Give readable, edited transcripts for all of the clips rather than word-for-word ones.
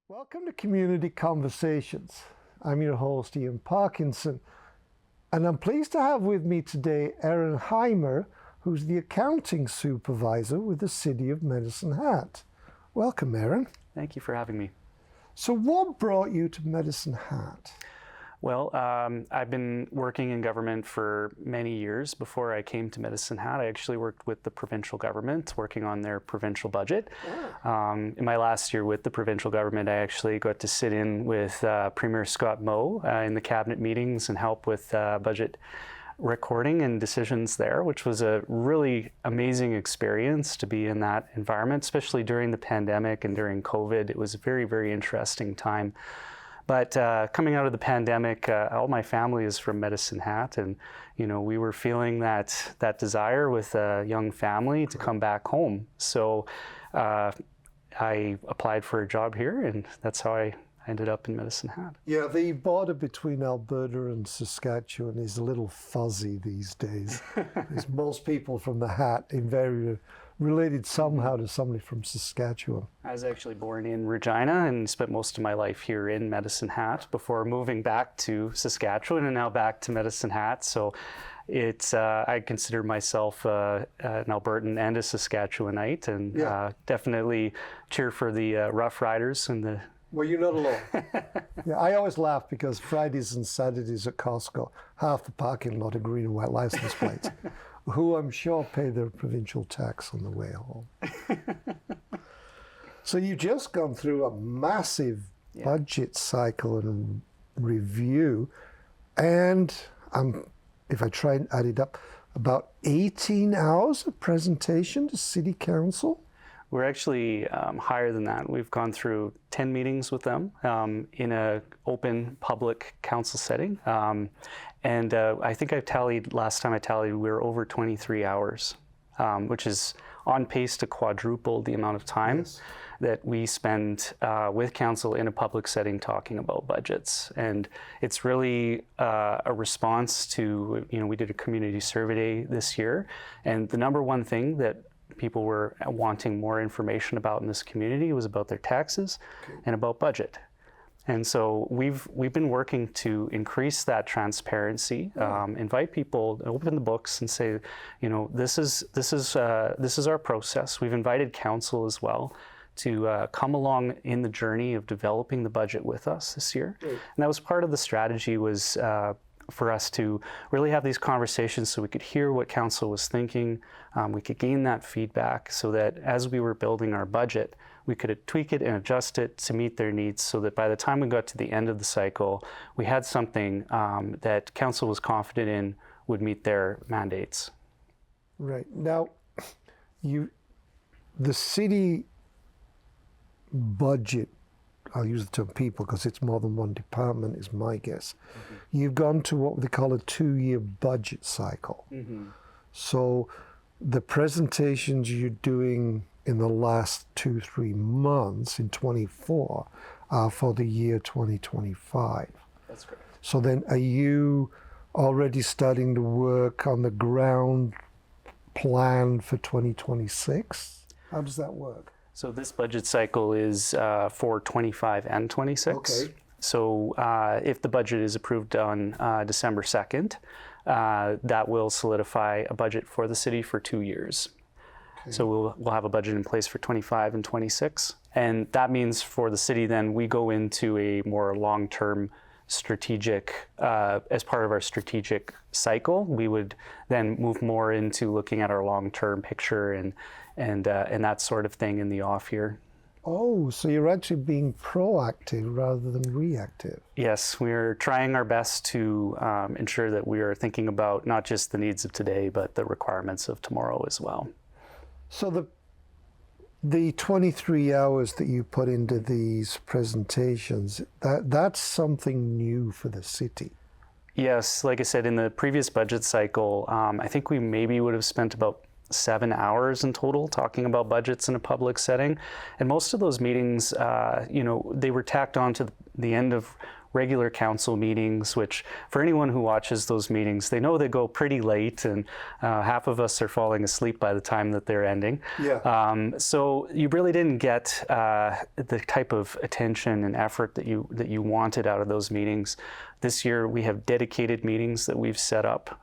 Welcome to Community Conversations. I'm your host, Ian Parkinson, and I'm pleased to have with me today Erin Hoimyr, who's the accounting supervisor with the City of Medicine Hat. Welcome, Erin. Thank you for having me. So what brought you to Medicine Hat? Well, I've been working in government for many years. Before I came to Medicine Hat, I actually worked with the provincial government, working on their provincial budget. In my last year with the provincial government, I actually got to sit in with Premier Scott Moe in the cabinet meetings and help with budget recording and decisions there, which was a really amazing experience to be in that environment, especially during the pandemic and during COVID. It was a very, very interesting time. But coming out of the pandemic, all my family is from Medicine Hat, and we were feeling that desire with a young family to come back home. So I applied for a job here, and that's how I ended up in Medicine Hat. Yeah, the border between Alberta and Saskatchewan is a little fuzzy these days. Because most people from the Hat invariably related somehow to somebody from Saskatchewan. I was actually born in Regina and spent most of my life here in Medicine Hat before moving back to Saskatchewan and now back to Medicine Hat. So it's I consider myself an Albertan and a Saskatchewanite, and definitely cheer for the Rough Riders and the. Well, you're not alone. Yeah, I always laugh because Fridays and Saturdays at Costco, half the parking lot are green and white license plates, who I'm sure pay their provincial tax on the way home. So you've just gone through a massive budget cycle and review, and if I try and add it up, about 18 hours of presentation to City Council? We're actually higher than that. We've gone through 10 meetings with them in an open public council setting. And I think last time I tallied, we were over 23 hours, which is on pace to quadruple the amount of time that we spend with council in a public setting talking about budgets. And it's really a response to, we did a community survey this year, and the number one thing that people were wanting more information about in this community was about their taxes and about budget. And so we've been working to increase that transparency, invite people, open the books and say, this is our process. We've invited council as well to come along in the journey of developing the budget with us this year. And that was part of the strategy, was for us to really have these conversations so we could hear what council was thinking, we could gain that feedback so that as we were building our budget, we could tweak it and adjust it to meet their needs, so that by the time we got to the end of the cycle, we had something that council was confident in would meet their mandates. Right. Now, the city budget, I'll use the term people because it's more than one department, is my guess. You've gone to what they call a 2-year budget cycle. So the presentations you're doing in the last 2-3 months in 24 are for the year 2025. That's correct. So then are you already starting to work on the ground plan for 2026? How does that work? So this budget cycle is for 25 and 26. Okay. So if the budget is approved on December 2nd, that will solidify a budget for the city for 2 years. Okay. So we'll have a budget in place for 25 and 26. And that means for the city then we go into a more long-term strategic, as part of our strategic cycle, we would then move more into looking at our long-term picture and that sort of thing in the off year. Oh, so you're actually being proactive rather than reactive. Yes, we're trying our best to ensure that we are thinking about not just the needs of today, but the requirements of tomorrow as well. So the 23 hours that you put into these presentations, that's something new for the city. Yes, like I said, in the previous budget cycle, I think we maybe would have spent about 7 hours in total talking about budgets in a public setting. And most of those meetings, they were tacked on to the end of regular council meetings, which for anyone who watches those meetings, they know they go pretty late, and half of us are falling asleep by the time that they're ending. Yeah. So you really didn't get the type of attention and effort that you wanted out of those meetings. This year we have dedicated meetings that we've set up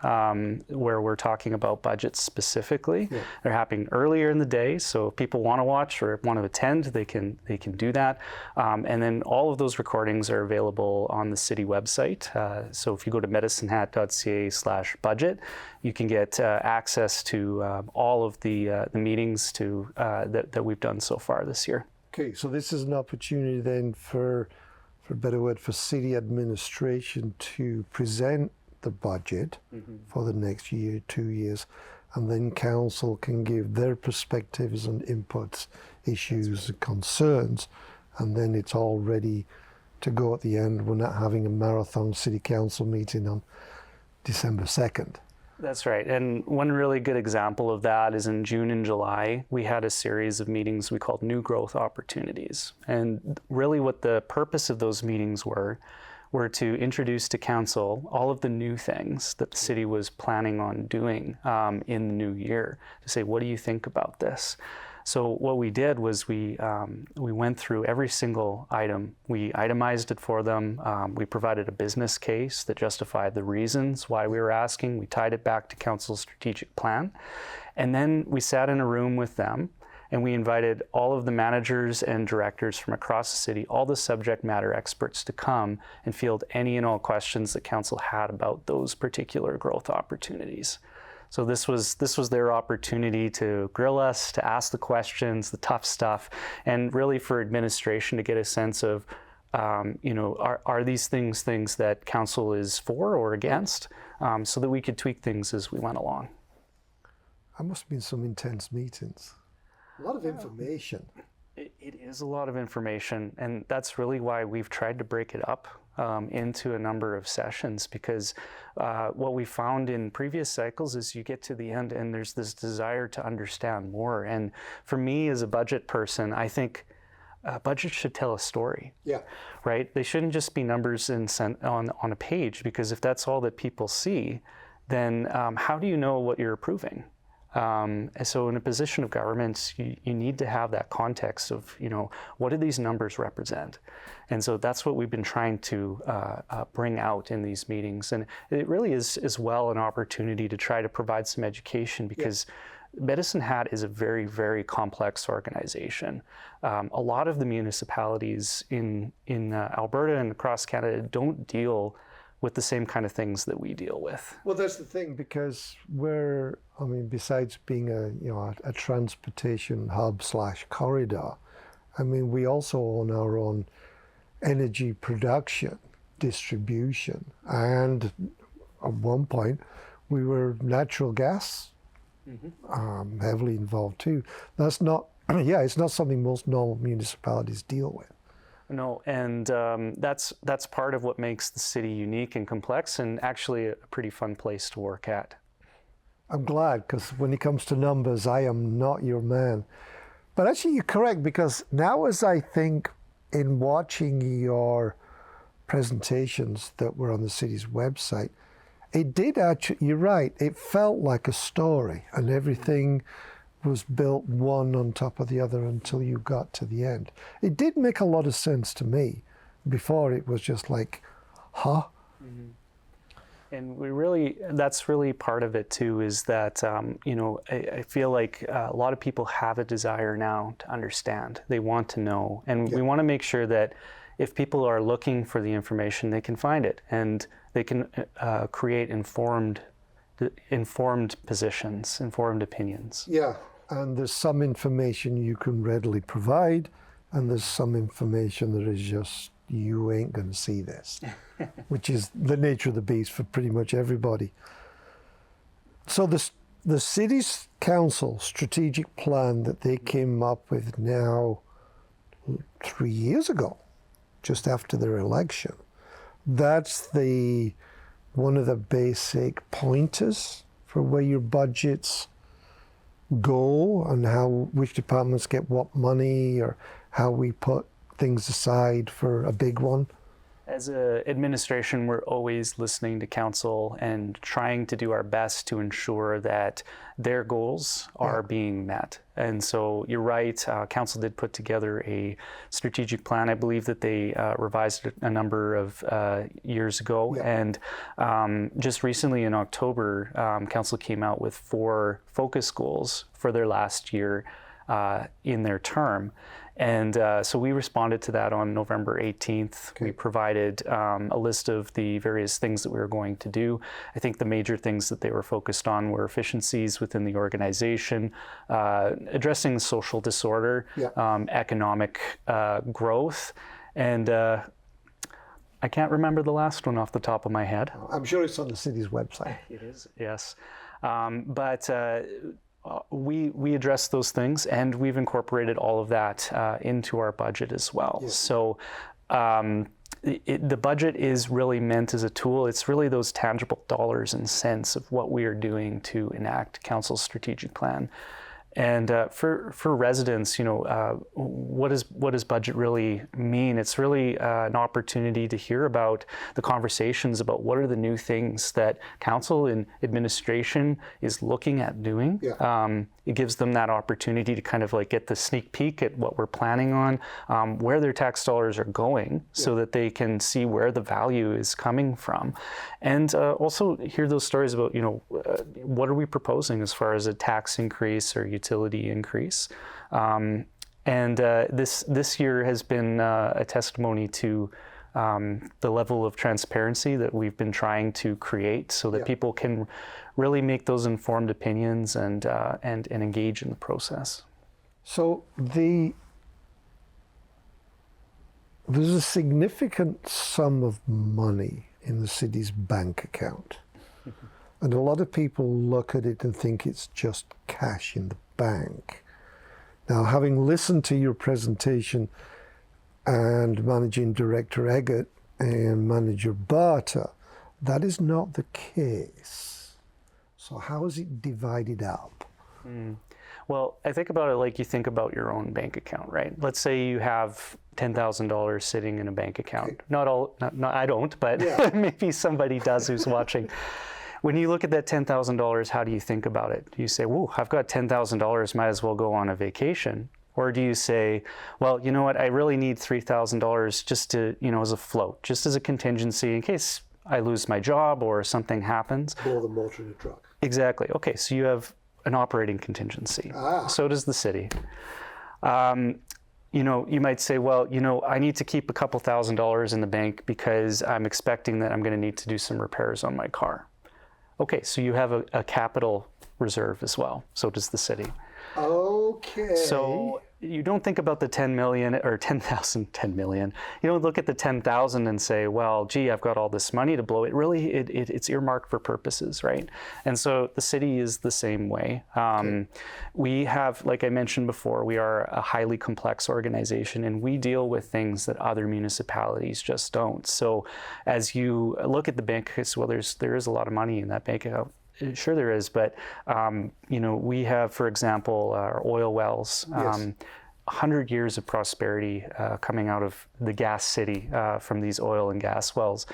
where we're talking about budgets specifically. Yeah. They're happening earlier in the day, so if people want to watch or want to attend, they can do that. And then all of those recordings are available on the city website. So if you go to medicinehat.ca/budget, you can get access to all of the meetings that we've done so far this year. Okay, so this is an opportunity then for a better word, for city administration to present the budget for the next year, 2 years, and then council can give their perspectives and inputs, issues, and concerns, and then it's all ready to go at the end. We're not having a marathon city council meeting on December 2nd. That's right. And one really good example of that is in June and July, we had a series of meetings we called New Growth Opportunities. And really what the purpose of those meetings were to introduce to council all of the new things that the city was planning on doing in the new year, to say, what do you think about this? So what we did was we went through every single item. We itemized it for them. We provided a business case that justified the reasons why we were asking. We tied it back to council's strategic plan. And then we sat in a room with them and we invited all of the managers and directors from across the city, all the subject matter experts, to come and field any and all questions that council had about those particular growth opportunities. So this was their opportunity to grill us, to ask the questions, the tough stuff, and really for administration to get a sense of, are these things that council is for or against, so that we could tweak things as we went along. That must have been some intense meetings. A lot of information. It is a lot of information, and that's really why we've tried to break it up into a number of sessions, because what we found in previous cycles is you get to the end and there's this desire to understand more. And for me as a budget person, I think budgets should tell a story. Yeah. Right? They shouldn't just be numbers on a page, because if that's all that people see, then how do you know what you're approving? So in a position of government, you need to have that context of, what do these numbers represent? And so that's what we've been trying to bring out in these meetings. And it really is as well an opportunity to try to provide some education, because Medicine Hat is a very, very complex organization. A lot of the municipalities in Alberta and across Canada don't deal with the same kind of things that we deal with. Well, that's the thing, because besides being a transportation hub / corridor, we also own our own energy production, distribution, and at one point we were natural gas heavily involved too. That's not, it's not something most normal municipalities deal with. No, and that's part of what makes the city unique and complex, and actually a pretty fun place to work at. I'm glad, because when it comes to numbers, I am not your man. But actually, you're correct, because now as I think in watching your presentations that were on the city's website, it did actually, you're right, it felt like a story, and everything was built one on top of the other until you got to the end. It did make a lot of sense to me. Before it was just like, huh? Mm-hmm. And that's really part of it too, is that, I feel like a lot of people have a desire now to understand. They want to know. And we want to make sure that if people are looking for the information, they can find it, and they can create informed positions, informed opinions. Yeah, and there's some information you can readily provide, and there's some information that is just, you ain't going to see this, which is the nature of the beast for pretty much everybody. So the city's council strategic plan that they came up with now 3 years ago, just after their election, that's one of the basic pointers for where your budgets go and which departments get what money, or how we put things aside for a big one. As an administration, we're always listening to council and trying to do our best to ensure that their goals are being met. And so you're right, council did put together a strategic plan. I believe that they revised it a number of years ago. And just recently in October, council came out with 4 focus goals for their last year in their term. And so we responded to that on November 18th. Okay. We provided a list of the various things that we were going to do. I think the major things that they were focused on were efficiencies within the organization, addressing social disorder, economic growth, and I can't remember the last one off the top of my head. I'm sure it's on the city's website. It is, yes. But we address those things, and we've incorporated all of that into our budget as well. Yes. So the budget is really meant as a tool. It's really those tangible dollars and cents of what we are doing to enact council's strategic plan. And for residents, what does budget really mean? It's really an opportunity to hear about the conversations about what are the new things that council and administration is looking at doing. It gives them that opportunity to kind of like get the sneak peek at what we're planning on, where their tax dollars are going, so that they can see where the value is coming from. And also hear those stories about, what are we proposing as far as a tax increase or utility increase. This year has been a testimony to the level of transparency that we've been trying to create so that people can really make those informed opinions and engage in the process. So there's a significant sum of money in the city's bank account. And a lot of people look at it and think it's just cash in the bank. Now, having listened to your presentation and Managing Director Eggert and Manager Barter, that is not the case. So how is it divided up? Well, I think about it like you think about your own bank account, right? Let's say you have $10,000 sitting in a bank account. Okay. Not I don't, but maybe somebody does who's watching. When you look at that $10,000, how do you think about it? Do you say, whoa, I've got $10,000, might as well go on a vacation? Or do you say, well, you know what, I really need $3,000 just to, as a float, just as a contingency in case I lose my job or something happens? Blow the motor in the truck. Exactly. Okay, so you have an operating contingency. So does the city. You might say, well, I need to keep a couple $1,000s in the bank because I'm expecting that I'm going to need to do some repairs on my car. Okay, so you have a capital reserve as well. So does the city. Okay. So you don't think about the 10 million or 10,000, 10 million. You don't look at the 10,000 and say, well, gee, I've got all this money to blow. It really, it's earmarked for purposes, right? And so the city is the same way. We have, like I mentioned before, we are a highly complex organization, and we deal with things that other municipalities just don't. So as you look at the bank, well, there is a lot of money in that bank account. Sure there is, but we have, for example, our oil wells, 100 years of prosperity coming out of the gas city from these oil and gas wells.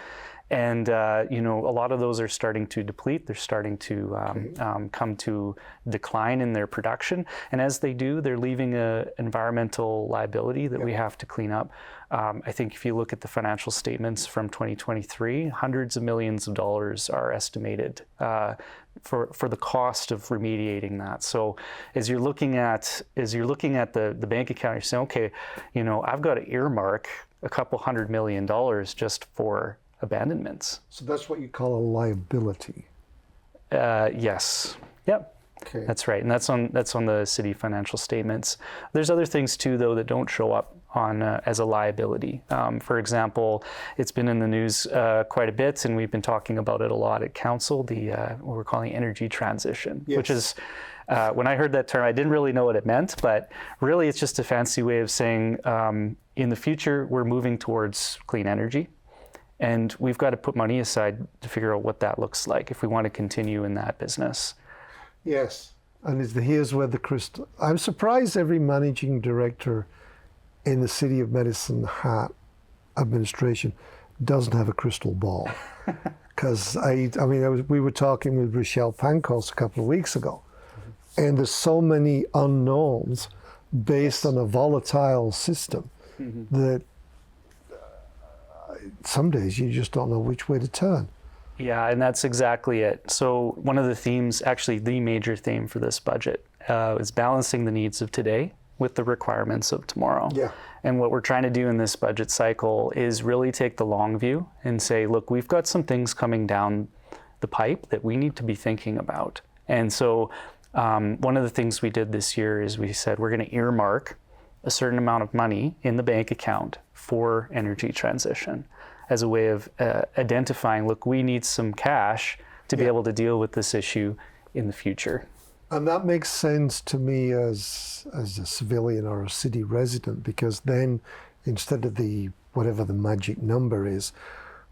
And, a lot of those are starting to deplete. They're starting to come to decline in their production. And as they do, they're leaving an environmental liability that we have to clean up. I think if you look at the financial statements from 2023, hundreds of millions of dollars are estimated for the cost of remediating that. So as you're looking at the bank account, you're saying, okay, I've got to earmark a couple $100 million just for abandonments. So that's what you call a liability. Yes. Yep. Okay. That's right, and that's on the city financial statements. There's other things too, though, that don't show up on as a liability. For example, it's been in the news quite a bit, and we've been talking about it a lot at council. What we're calling energy transition, which is. When I heard that term, I didn't really know what it meant, but really, it's just a fancy way of saying in the future we're moving towards clean energy. And we've got to put money aside to figure out what that looks like if we want to continue in that business. Yes, and here's where the crystal. I'm surprised every managing director in the City of Medicine Hat administration doesn't have a crystal ball. Because we were talking with Rochelle Pankos a couple of weeks ago, and there's so many unknowns based on a volatile system that some days you just don't know which way to turn. Yeah, and that's exactly it. So one of the themes, actually the major theme for this budget, is balancing the needs of today with the requirements of tomorrow. Yeah. And what we're trying to do in this budget cycle is really take the long view and say, look, we've got some things coming down the pipe that we need to be thinking about. And so one of the things we did this year is we said we're going to earmark a certain amount of money in the bank account for energy transition as a way of identifying, look, we need some cash to be able to deal with this issue in the future. And that makes sense to me as a civilian or a city resident, because then instead of whatever the magic number is,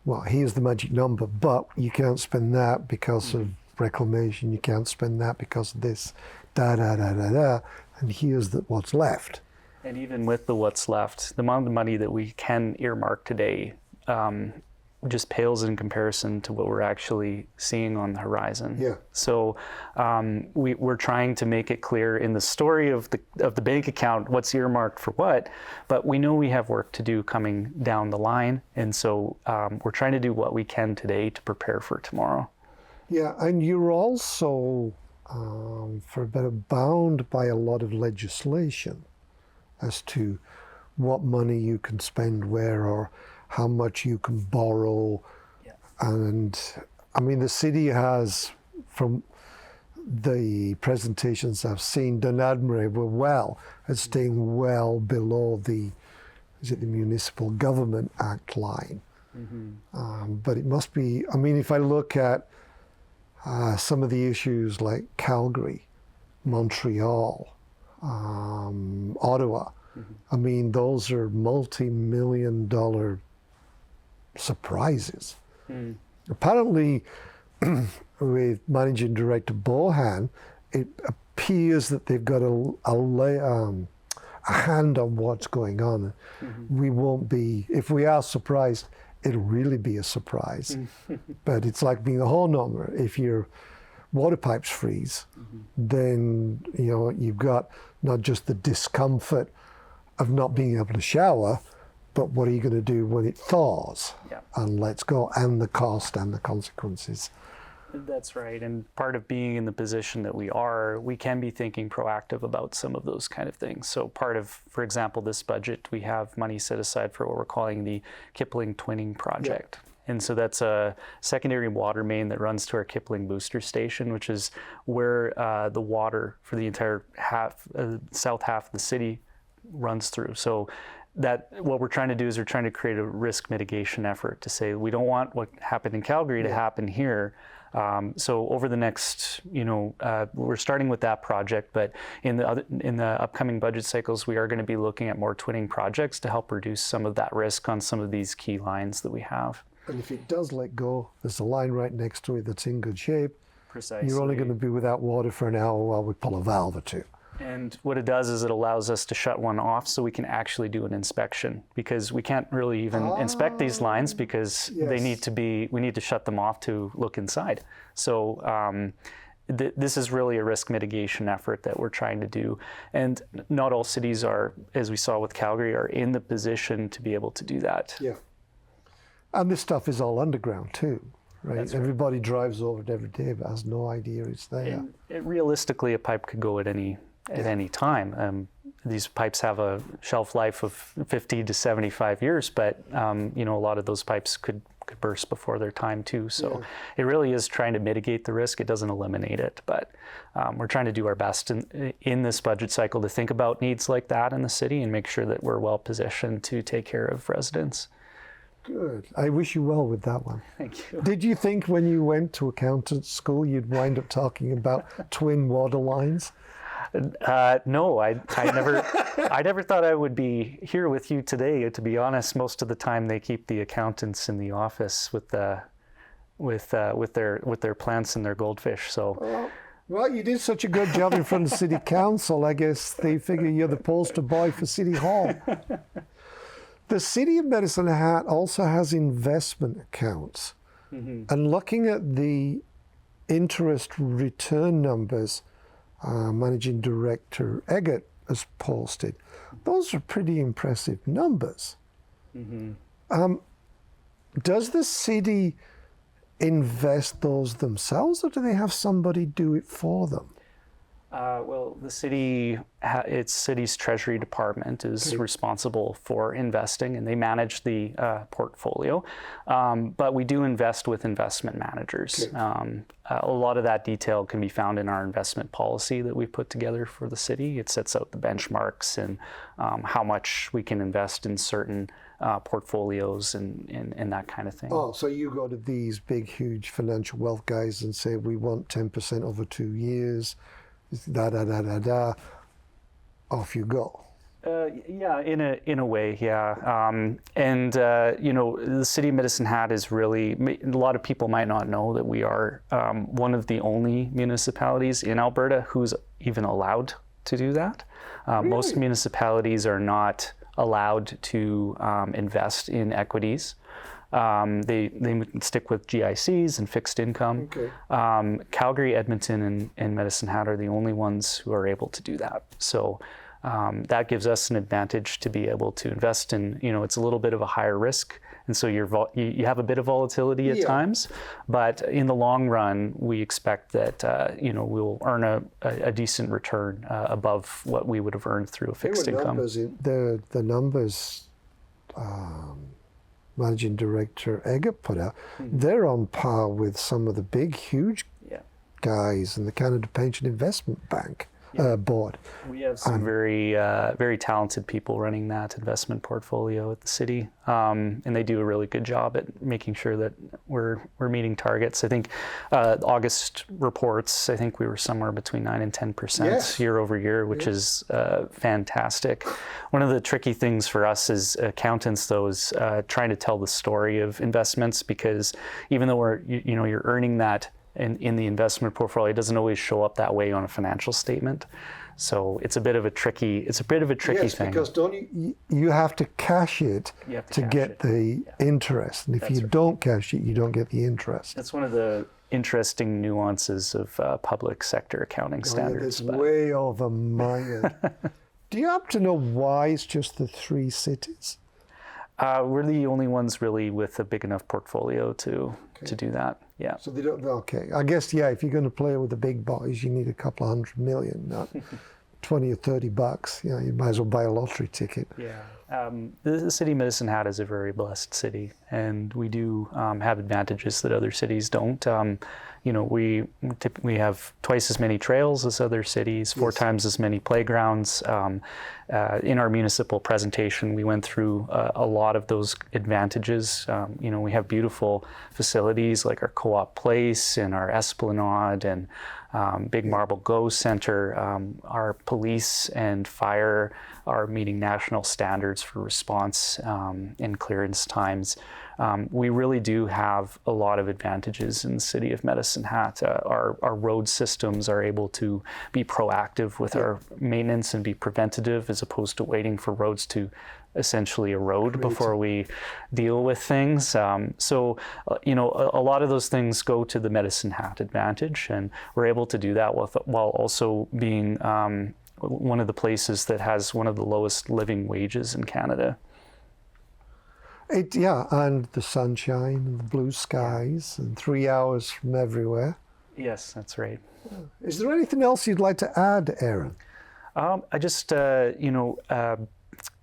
well, here's the magic number, but you can't spend that because of reclamation, you can't spend that because of this, and here's what's left. And even with the what's left, the amount of money that we can earmark today just pales in comparison to what we're actually seeing on the horizon. Yeah. So we're trying to make it clear in the story of the bank account what's earmarked for what, but we know we have work to do coming down the line, and so we're trying to do what we can today to prepare for tomorrow. Yeah, and you're also, for a better, bound by a lot of legislation as to what money you can spend where or how much you can borrow. Yeah. And I mean, the city has, from the presentations I've seen, done admirably well at staying well below the Municipal Government Act line. But it must be, I mean, if I look at some of the issues like Calgary, Montreal, Ottawa, I mean, those are multi-million-dollar surprises. Apparently, with Managing Director Bohan, it appears that they've got a hand on what's going on. We won't be, if we are surprised, it'll really be a surprise. But it's like being a homeowner. If your water pipes freeze, then you've got not just the discomfort of not being able to shower, but what are you going to do when it thaws? Yeah. And let's go, and the cost and the consequences. That's right. And part of being in the position that we can be thinking proactive about some of those kind of things. So part of, for example, this budget, we have money set aside for what we're calling the Kipling Twinning Project. Yeah. And so that's a secondary water main that runs to our Kipling booster station, which is where the water for the entire south half of the city runs through. So that what we're trying to do is we're trying to create a risk mitigation effort to say we don't want what happened in Calgary to happen here. So over the next, we're starting with that project, but in the upcoming budget cycles, we are going to be looking at more twinning projects to help reduce some of that risk on some of these key lines that we have. And if it does let go, there's a line right next to it that's in good shape. Precisely. You're only going to be without water for an hour while we pull a valve or two. And what it does is it allows us to shut one off so we can actually do an inspection, because we can't really even inspect these lines because we need to shut them off to look inside. So this is really a risk mitigation effort that we're trying to do. And not all cities are, as we saw with Calgary, are in the position to be able to do that. Yeah. And this stuff is all underground too. Right? That's right. Everybody drives over it every day but has no idea it's there. And realistically, a pipe could go at any time. These pipes have a shelf life of 50 to 75 years, but a lot of those pipes could burst before their time too. So it really is trying to mitigate the risk. It doesn't eliminate it, but we're trying to do our best in this budget cycle to think about needs like that in the city and make sure that we're well positioned to take care of residents. Good. I wish you well with that one. Thank you. Did you think when you went to accountant school you'd wind up talking about twin water lines? No, I never thought I would be here with you today. To be honest, most of the time they keep the accountants in the office with their plants and their goldfish. So, well, you did such a good job in front of City Council. I guess they figure you're the poster boy for City Hall. The City of Medicine Hat also has investment accounts. And looking at the interest return numbers Managing Director Eggert has posted, those are pretty impressive numbers. Does the city invest those themselves, or do they have somebody do it for them? Well, the its city's treasury department is responsible for investing, and they manage the portfolio. But we do invest with investment managers. A lot of that detail can be found in our investment policy that we put together for the city. It sets out the benchmarks and how much we can invest in certain portfolios and that kind of thing. Oh, so you go to these big, huge financial wealth guys and say, we want 10% over 2 years. Off you go. Yeah, in a way, yeah. The City of Medicine Hat is really, a lot of people might not know that we are one of the only municipalities in Alberta who's even allowed to do that. Really? Most municipalities are not allowed to invest in equities. They stick with GICs and fixed income. Calgary, Edmonton, and Medicine Hat are the only ones who are able to do that. So that gives us an advantage to be able to invest in, it's a little bit of a higher risk. And so you have a bit of volatility at times, but in the long run, we expect that, we'll earn a decent return above what we would have earned through a fixed income. The numbers Managing Director Eggert put out, they're on par with some of the big, huge guys in the Canada Pension Investment Bank board. We have some very talented people running that investment portfolio at the city, and they do a really good job at making sure that we're meeting targets. I think August reports, I think we were somewhere between 9 and 10% year over year, which is fantastic. One of the tricky things for us as accountants, though, is trying to tell the story of investments, because even though you're earning that in the investment portfolio, it doesn't always show up that way on a financial statement. So it's a bit of a tricky thing. Yes, because you have to cash it to get the interest, and if you don't cash it, you don't get the interest. That's one of the interesting nuances of public sector accounting standards. It's way over my head. Do you happen to know why it's just the 3 cities? We're the only ones really with a big enough portfolio to do that. Yeah. So they don't. Okay. I guess if you're going to play with the big boys, you need a couple of $100 million, not $20 or $30. You might as well buy a lottery ticket. Yeah. The City of Medicine Hat is a very blessed city, and we do have advantages that other cities don't. We have twice as many trails as other cities, 4 times as many playgrounds. In our municipal presentation, we went through a lot of those advantages. We have beautiful facilities like our Co-op Place and our Esplanade and Big Marble Go Center. Our police and fire are meeting national standards for response and clearance times. We really do have a lot of advantages in the City of Medicine Hat. Our road systems are able to be proactive with our maintenance and be preventative, as opposed to waiting for roads to essentially erode before we deal with things. So a lot of those things go to the Medicine Hat advantage, and we're able to do that while also being one of the places that has one of the lowest living wages in Canada. And the sunshine and the blue skies and 3 hours from everywhere. Yes, that's right. Is there anything else you'd like to add, Aaron? I just,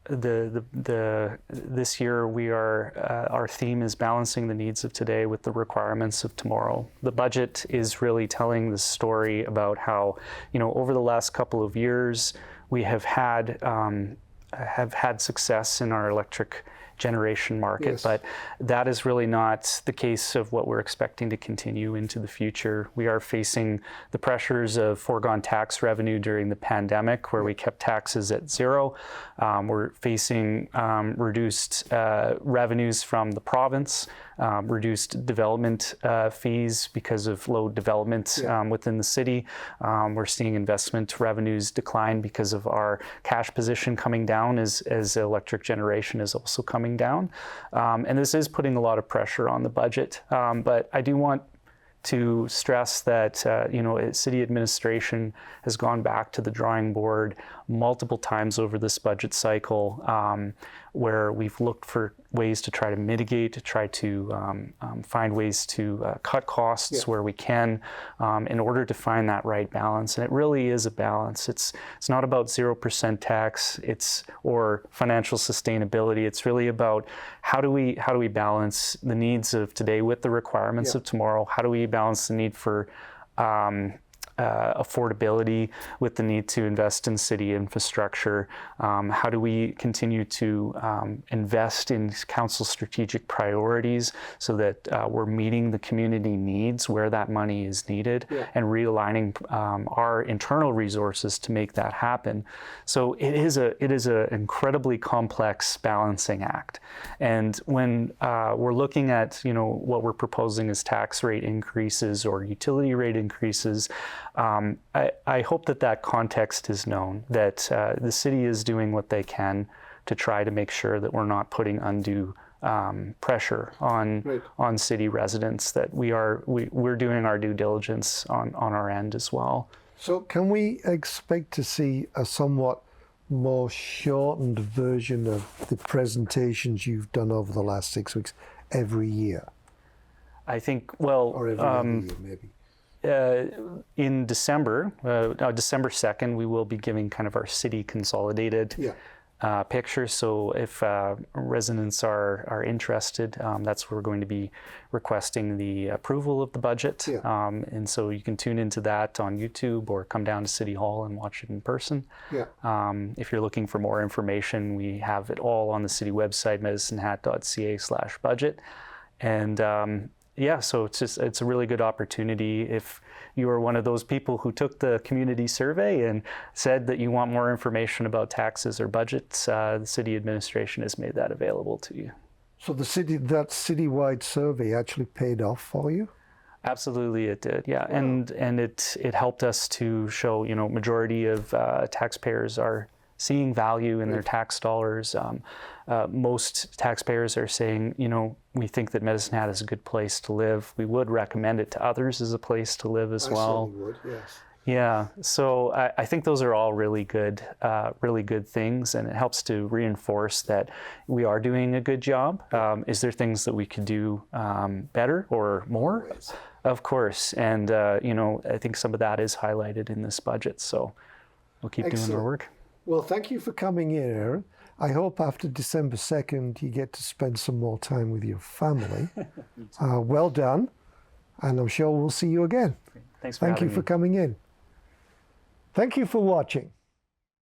this year we are, our theme is balancing the needs of today with the requirements of tomorrow. The budget is really telling the story about how, over the last couple of years, we have had success in our electric generation market. Yes. But that is really not the case of what we're expecting to continue into the future. We are facing the pressures of foregone tax revenue during the pandemic, where we kept taxes at zero. We're facing reduced revenues from the province, reduced development fees because of low development within the city. We're seeing investment revenues decline because of our cash position coming down as electric generation is also coming down. And this is putting a lot of pressure on the budget. But I do want to stress that city administration has gone back to the drawing board multiple times over this budget cycle, where we've looked for ways to try to mitigate, to try to find ways to cut costs where we can, in order to find that right balance. And it really is a balance. It's not about 0% tax, or financial sustainability. It's really about how do we balance the needs of today with the requirements of tomorrow? How do we balance the need for affordability with the need to invest in city infrastructure? How do we continue to invest in council strategic priorities so that we're meeting the community needs where that money is needed, and realigning our internal resources to make that happen? So it is an incredibly complex balancing act. And when we're looking at what we're proposing as tax rate increases or utility rate increases, I hope that context is known, that the city is doing what they can to try to make sure that we're not putting undue pressure on city residents, that we're doing our due diligence on our end as well. So can we expect to see a somewhat more shortened version of the presentations you've done over the last 6 weeks every year? I think, well, or every other year, maybe. In December 2nd, we will be giving kind of our city consolidated picture. So if residents are interested, that's where we're going to be requesting the approval of the budget. And so you can tune into that on YouTube or come down to City Hall and watch it in person. If you're looking for more information, we have it all on the city website, medicinehat.ca/budget. And so it's a really good opportunity. If you are one of those people who took the community survey and said that you want more information about taxes or budgets, the city administration has made that available to you. So that citywide survey actually paid off for you? Absolutely, it did. Yeah, and it helped us to show majority of taxpayers are seeing value in their tax dollars. Most taxpayers are saying, we think that Medicine Hat is a good place to live. We would recommend it to others as a place to live as well. I certainly would, yes. Yeah, so I think those are all really good things, and it helps to reinforce that we are doing a good job. Is there things that we could do better or more? Always. Of course, and I think some of that is highlighted in this budget. So we'll keep doing our work. Well, thank you for coming in, Aaron. I hope after December 2nd you get to spend some more time with your family. Well done, and I'm sure we'll see you again. Thanks for having me. Thank you for coming in. Thank you for watching.